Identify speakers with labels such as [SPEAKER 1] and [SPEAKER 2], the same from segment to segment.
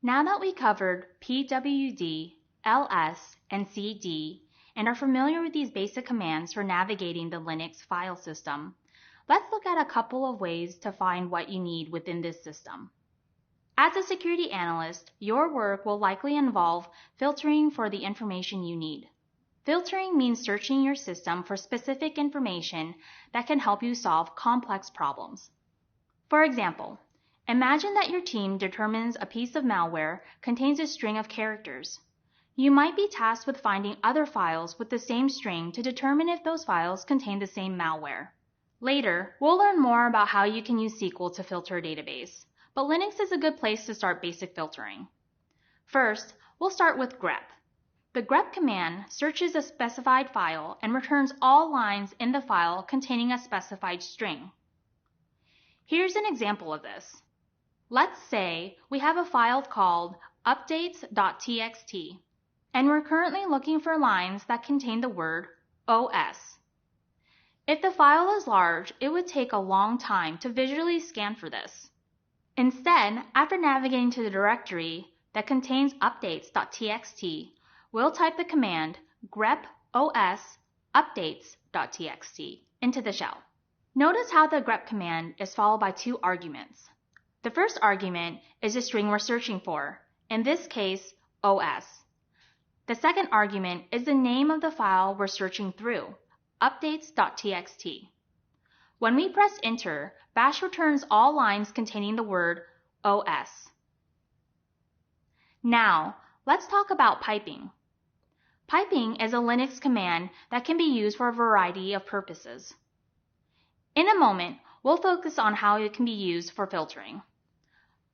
[SPEAKER 1] Now that we covered pwd, ls, and cd, and are familiar with these basic commands for navigating the Linux file system, let's look at a couple of ways to find what you need within this system. As a security analyst, your work will likely involve filtering for the information you need. Filtering means searching your system for specific information that can help you solve complex problems. For example, imagine that your team determines a piece of malware contains a string of characters. You might be tasked with finding other files with the same string to determine if those files contain the same malware. Later, we'll learn more about how you can use SQL to filter a database, but Linux is a good place to start basic filtering. First, we'll start with grep. The grep command searches a specified file and returns all lines in the file containing a specified string. Here's an example of this. Let's say we have a file called updates.txt, and we're currently looking for lines that contain the word OS. If the file is large, it would take a long time to visually scan for this. Instead, after navigating to the directory that contains updates.txt, we'll type the command grep os updates.txt into the shell. Notice how the grep command is followed by two arguments. The first argument is the string we're searching for, in this case, OS. The second argument is the name of the file we're searching through, updates.txt. When we press enter, Bash returns all lines containing the word OS. Now, let's talk about piping. Piping is a Linux command that can be used for a variety of purposes. In a moment, we'll focus on how it can be used for filtering.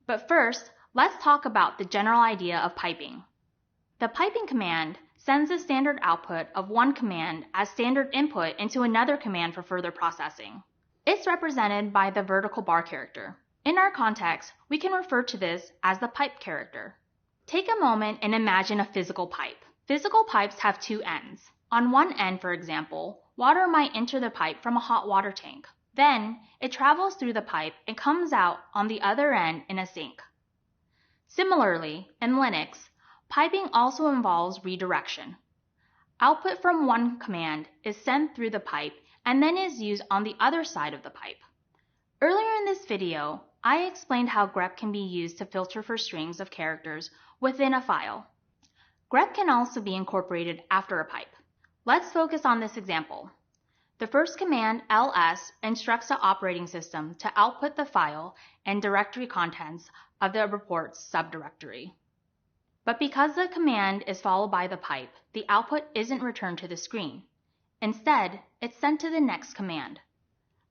[SPEAKER 1] But first, let's talk about the general idea of piping. The piping command sends the standard output of one command as standard input into another command for further processing. It's represented by the vertical bar character. In our context, we can refer to this as the pipe character. Take a moment and imagine a physical pipe. Physical pipes have two ends. On one end, for example, water might enter the pipe from a hot water tank. Then, it travels through the pipe and comes out on the other end in a sink. Similarly, in Linux, piping also involves redirection. Output from one command is sent through the pipe and then is used on the other side of the pipe. Earlier in this video, I explained how grep can be used to filter for strings of characters within a file. Grep can also be incorporated after a pipe. Let's focus on this example. The first command, ls, instructs the operating system to output the file and directory contents of the report's subdirectory. But because the command is followed by the pipe, the output isn't returned to the screen. Instead, it's sent to the next command.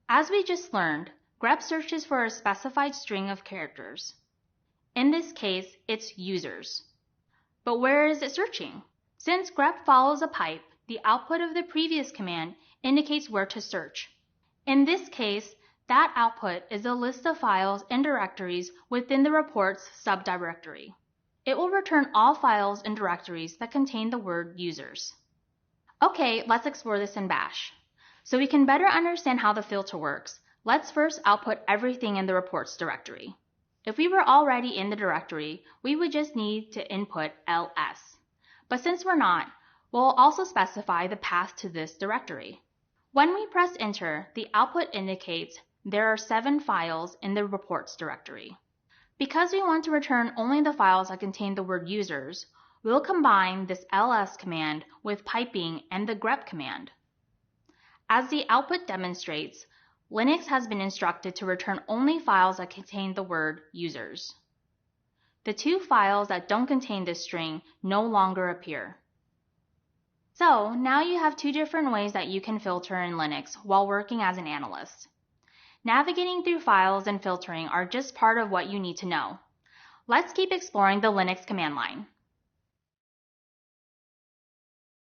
[SPEAKER 1] As we just learned, grep searches for a specified string of characters. In this case, it's users. But where is it searching? Since grep follows a pipe, the output of the previous command indicates where to search. In this case, that output is a list of files and directories within the report's subdirectory. It will return all files and directories that contain the word users. Okay, let's explore this in Bash. So we can better understand how the filter works, let's first output everything in the reports directory. If we were already in the directory, we would just need to input ls. But since we're not, we'll also specify the path to this directory. When we press enter, the output indicates there are 7 files in the reports directory. Because we want to return only the files that contain the word users, we'll combine this ls command with piping and the grep command. As the output demonstrates, Linux has been instructed to return only files that contain the word users. The 2 files that don't contain this string no longer appear. So now you have 2 different ways that you can filter in Linux while working as an analyst. Navigating through files and filtering are just part of what you need to know. Let's keep exploring the Linux command line.